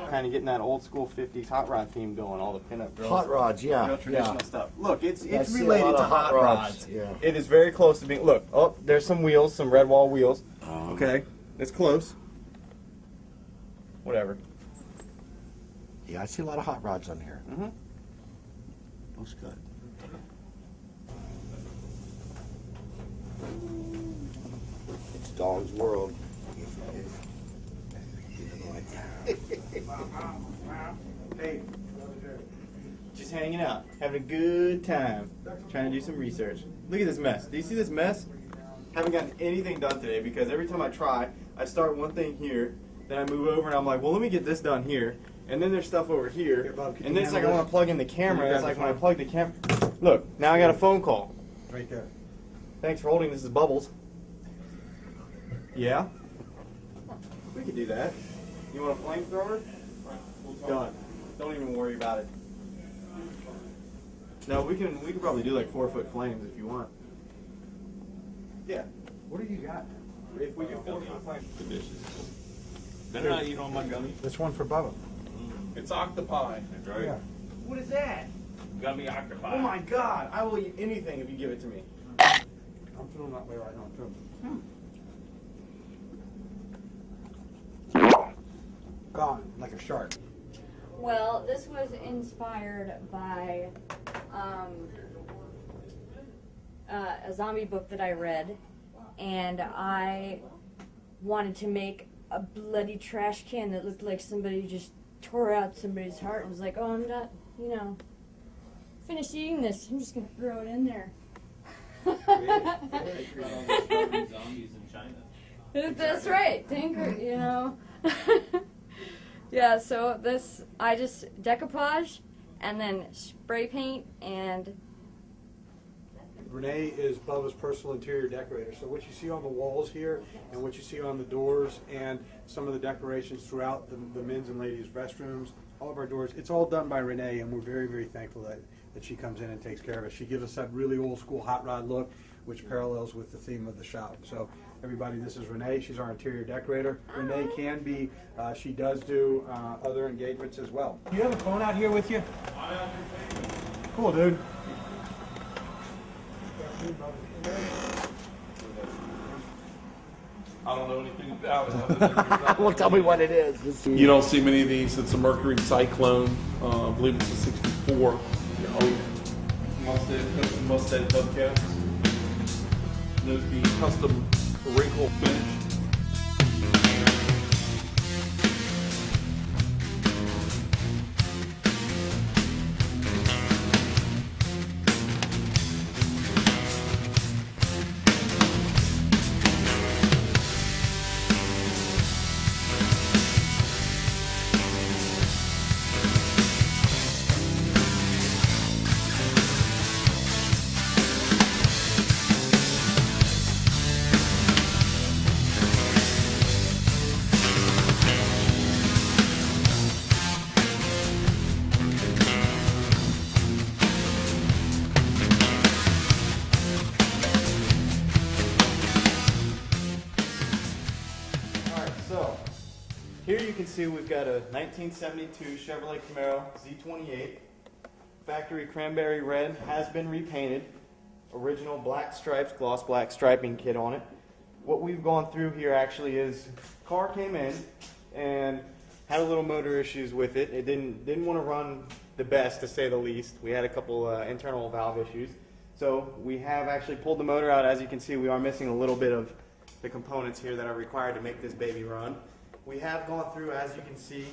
kind of getting that old school 50s hot rod theme going, all the pinup girls. Hot rods, yeah. Real traditional stuff. Look, it's I related to hot rods. Yeah. It is very close to being, look, oh, there's some wheels, some red wall wheels. Okay, it's close. Whatever. Yeah, I see a lot of hot rods on here. Mm-hmm. Looks good. It's Dog's World. Hey, just hanging out, having a good time, trying to do some research. Look at this mess. Do you see this mess? Haven't gotten anything done today because every time I try, I start one thing here, then I move over and I'm like, well, let me get this done here. And then there's stuff over here, and then it's like I want to plug in the camera. It's like when I plug the camera. Look, now I got a phone call. Right there. Thanks for holding. This is Bubbles. Yeah? We could do that. You want a flamethrower? Done. Don't even worry about it. No, we can probably do like 4-foot flames if you want. Yeah. What do you got? If we do 4-foot flames. Better not eat on my gummy. This one for Bubba. It's octopi. That's right. Yeah. What is that? Gummy octopi. Oh my God! I will eat anything if you give it to me. I'm feeling that way right now, too. Gone, like a shark. Well, this was inspired by a zombie book that I read, and I wanted to make a bloody trash can that looked like somebody just tore out somebody's heart and was like, oh, I'm not, finished eating this. I'm just going to throw it in there. Zombies in China. That's right, Tinker, Yeah, so this, I just decoupage and then spray paint and... Renee is Bubba's personal interior decorator. So what you see on the walls here and what you see on the doors and some of the decorations throughout the men's and ladies' restrooms, all of our doors, it's all done by Renee, and we're very, very thankful that she comes in and takes care of us. She gives us that really old school hot rod look, which parallels with the theme of the shop. So everybody, this is Renee. She's our interior decorator. Renee can be, she does do other engagements as well. Do you have a phone out here with you? Cool, dude. I don't know anything about it. Well, tell me what it is. You don't see many of these. It's a Mercury Cyclone. I believe it's a 64. Custom Mustang hubcaps. Those being custom wrinkle finish. Here you can see we've got a 1972 Chevrolet Camaro Z28. Factory cranberry red, has been repainted. Original black stripes, gloss black striping kit on it. What we've gone through here actually is, car came in and had a little motor issues with it. It didn't want to run the best, to say the least. We had a couple internal valve issues. So we have actually pulled the motor out. As you can see, we are missing a little bit of the components here that are required to make this baby run. We have gone through, as you can see,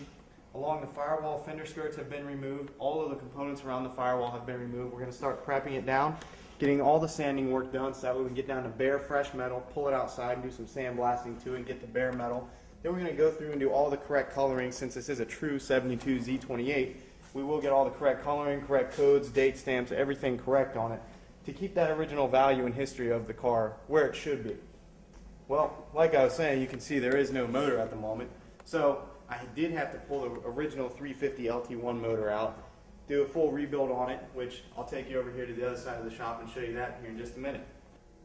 along the firewall, fender skirts have been removed. All of the components around the firewall have been removed. We're going to start prepping it down, getting all the sanding work done so that way we can get down to bare fresh metal, pull it outside and do some sandblasting to it and get the bare metal. Then we're going to go through and do all the correct coloring. Since this is a true 72 Z28, we will get all the correct coloring, correct codes, date stamps, everything correct on it to keep that original value and history of the car where it should be. Well, like I was saying, you can see there is no motor at the moment. So I did have to pull the original 350 LT1 motor out, do a full rebuild on it, which I'll take you over here to the other side of the shop and show you that here in just a minute.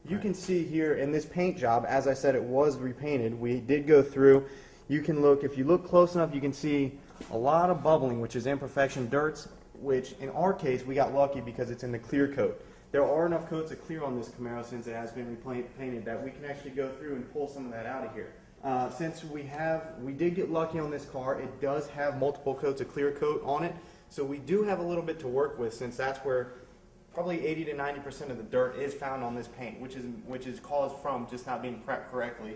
You can see here in this paint job, as I said, it was repainted. We did go through. you can look, if you look close enough, you can see a lot of bubbling, which is imperfection dirts, which in our case, we got lucky because it's in the clear coat. There are enough coats of clear on this Camaro since it has been repainted that we can actually go through and pull some of that out of here. Since we did get lucky on this car, it does have multiple coats of clear coat on it, so we do have a little bit to work with since that's where probably 80 to 90% of the dirt is found on this paint, which is caused from just not being prepped correctly.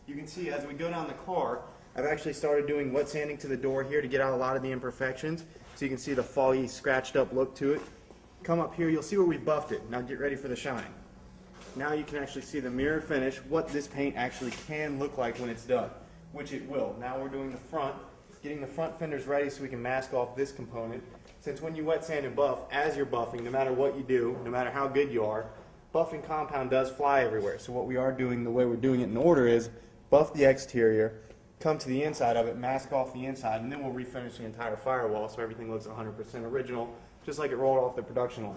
You can see as we go down the car, I've actually started doing wet sanding to the door here to get out a lot of the imperfections, so you can see the foggy, scratched up look to it. Come up here, you'll see where we buffed it. Now get ready for the shine. Now you can actually see the mirror finish, what this paint actually can look like when it's done, which it will. Now we're doing the front, getting the front fenders ready so we can mask off this component. Since when you wet sand and buff, as you're buffing, no matter what you do, no matter how good you are, buffing compound does fly everywhere. So what we are doing, the way we're doing it in order is buff the exterior, come to the inside of it, mask off the inside, and then we'll refinish the entire firewall so everything looks 100% original, just like it rolled off the production line.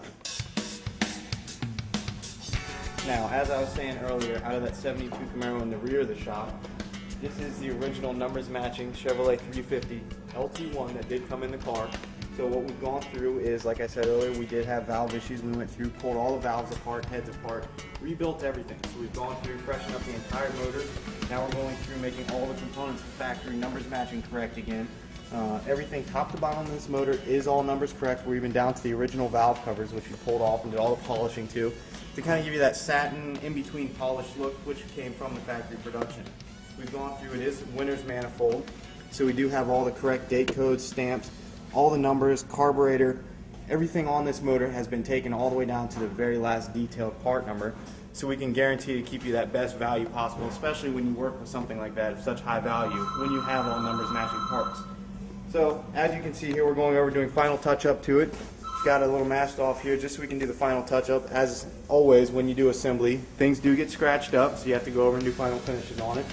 Now, as I was saying earlier, out of that 72 Camaro in the rear of the shop, this is the original numbers matching Chevrolet 350 LT1 that did come in the car. So what we've gone through is, like I said earlier, we did have valve issues. We went through, pulled all the valves apart, heads apart, rebuilt everything. So we've gone through, freshened up the entire motor. Now we're going through making all the components factory numbers matching correct again. Everything top to bottom on this motor is all numbers correct. We're even down to the original valve covers, which we pulled off and did all the polishing to kind of give you that satin in-between polished look, which came from the factory production. We've gone through, it is winner's manifold, so we do have all the correct date codes, stamps, all the numbers, carburetor, everything on this motor has been taken all the way down to the very last detailed part number, so we can guarantee to keep you that best value possible, especially when you work with something like that of such high value, when you have all numbers matching parts. So, as you can see here, we're going over doing final touch-up to it. Got a little masked off here just so we can do the final touch-up. As always, when you do assembly, things do get scratched up, so you have to go over and do final finishes on it.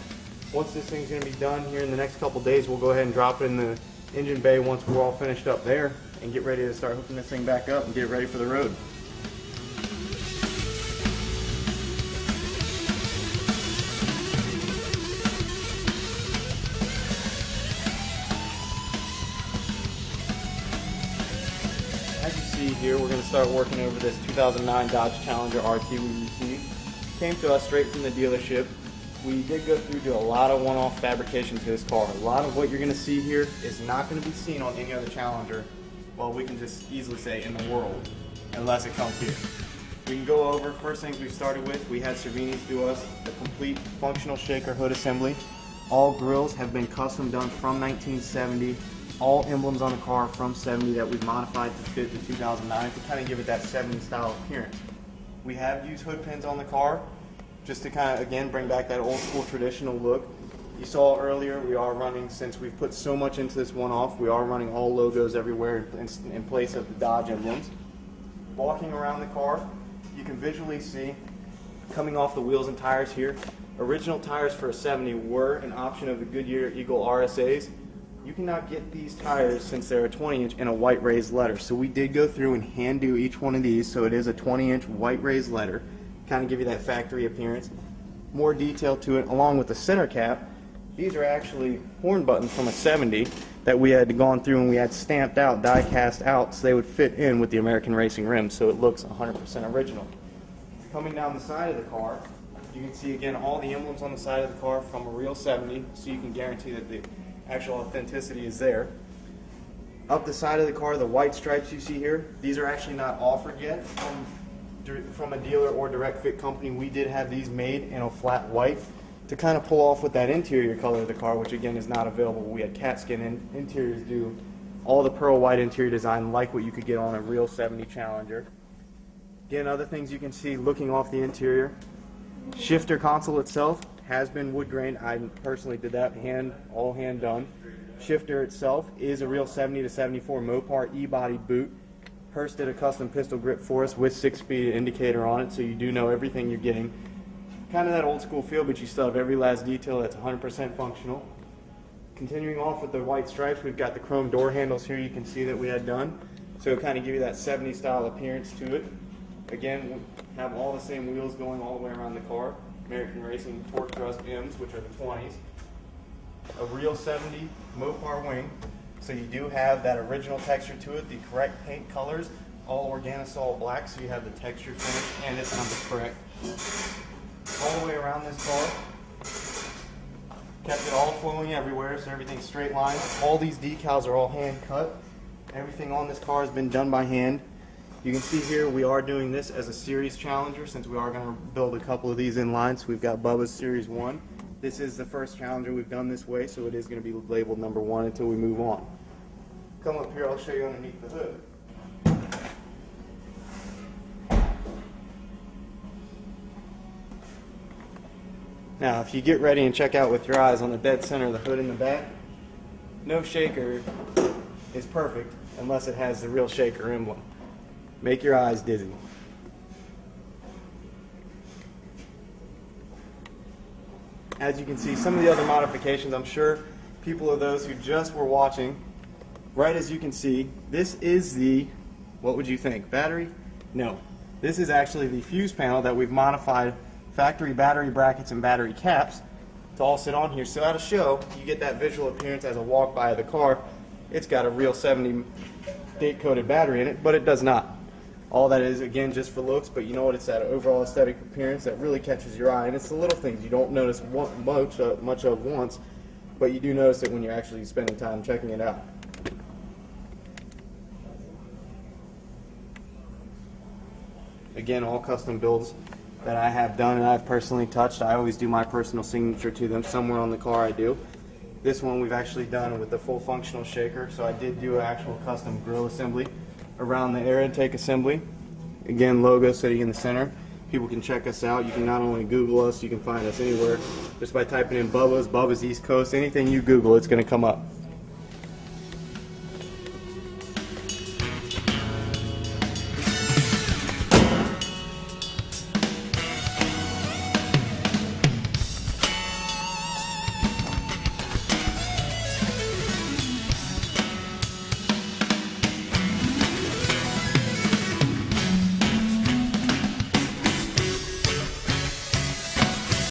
Once this thing's going to be done here in the next couple days, we'll go ahead and drop it in the engine bay once we're all finished up there and get ready to start hooking this thing back up and get it ready for the road. As you see here, we're going to start working over this 2009 Dodge Challenger RT we received. Came to us straight from the dealership. We did go through to a lot of one-off fabrication to this car. A lot of what you're going to see here is not going to be seen on any other Challenger, well, we can just easily say in the world, unless it comes here. We can go over, first things we started with, we had Cervini's do us a complete functional shaker hood assembly. All grills have been custom done from 1970. All emblems on the car from 70 that we've modified to fit the 2009 to kind of give it that 70s style appearance. We have used hood pins on the car just to kind of, again, bring back that old school traditional look. You saw earlier, we are running, since we've put so much into this one-off, we are running all logos everywhere in place of the Dodge emblems. Walking around the car, you can visually see, coming off the wheels and tires here, original tires for a 70 were an option of the Goodyear Eagle RSAs. You cannot get these tires since they're a 20-inch in a white raised letter. So we did go through and hand do each one of these, so it is a 20-inch white raised letter, kind of give you that factory appearance. More detail to it, along with the center cap. These are actually horn buttons from a 70 that we had gone through and we had stamped out, die cast out, so they would fit in with the American Racing rims, so it looks 100% original. Coming down the side of the car, you can see again all the emblems on the side of the car from a real 70, so you can guarantee that the actual authenticity is there. Up the side of the car, the white stripes you see here, these are actually not offered yet from a dealer or direct fit company. We did have these made in a flat white to kind of pull off with that interior color of the car, which again is not available. We had cat skin interiors do all the pearl white interior design like what you could get on a real 70 Challenger. Again, other things you can see looking off the interior. Shifter console itself has been wood grain. I personally did that, all hand done. Shifter itself is a real 70 to 74 Mopar E-body boot. Hurst did a custom pistol grip for us with 6-speed indicator on it, so you do know everything you're getting. Kind of that old school feel, but you still have every last detail that's 100% functional. Continuing off with the white stripes, we've got the chrome door handles here you can see that we had done. So kind of give you that 70 style appearance to it. Again, we have all the same wheels going all the way around the car. American Racing torque thrust M's, which are the 20s. a real 70 Mopar wing. So you do have that original texture to it, the correct paint colors, all Organisol black, so you have the texture finish and it's numbered correct. All the way around this car, kept it all flowing everywhere, so everything's straight line. All these decals are all hand cut. Everything on this car has been done by hand. You can see here we are doing this as a series Challenger, since we are going to build a couple of these in line. So we've got Bubbas Series 1. This is the first Challenger we've done this way, so it is going to be labeled number 1 until we move on. Come up here, I'll show you underneath the hood. Now, if you get ready and check out with your eyes on the dead center of the hood in the back, no shaker is perfect unless it has the real shaker emblem. Make your eyes dizzy. As you can see, some of the other modifications, I'm sure people are those who just were watching. Right as you can see, this is the, what would you think, battery? No. This is actually the fuse panel that we've modified factory battery brackets and battery caps to all sit on here. So at a show, you get that visual appearance as a walk by of the car. It's got a real 70 date-coded battery in it, but it does not. All that is, again, just for looks, but you know what, it's that overall aesthetic appearance that really catches your eye, and it's the little things you don't notice much of once, but you do notice it when you're actually spending time checking it out. Again, all custom builds that I have done and I've personally touched. I always do my personal signature to them. Somewhere on the car I do. This one we've actually done with the full functional shaker, so I did do an actual custom grill assembly around the air intake assembly. Again, logo sitting in the center. People can check us out. You can not only Google us, you can find us anywhere just by typing in Bubbas, Bubbas East Coast, anything you Google, it's going to come up.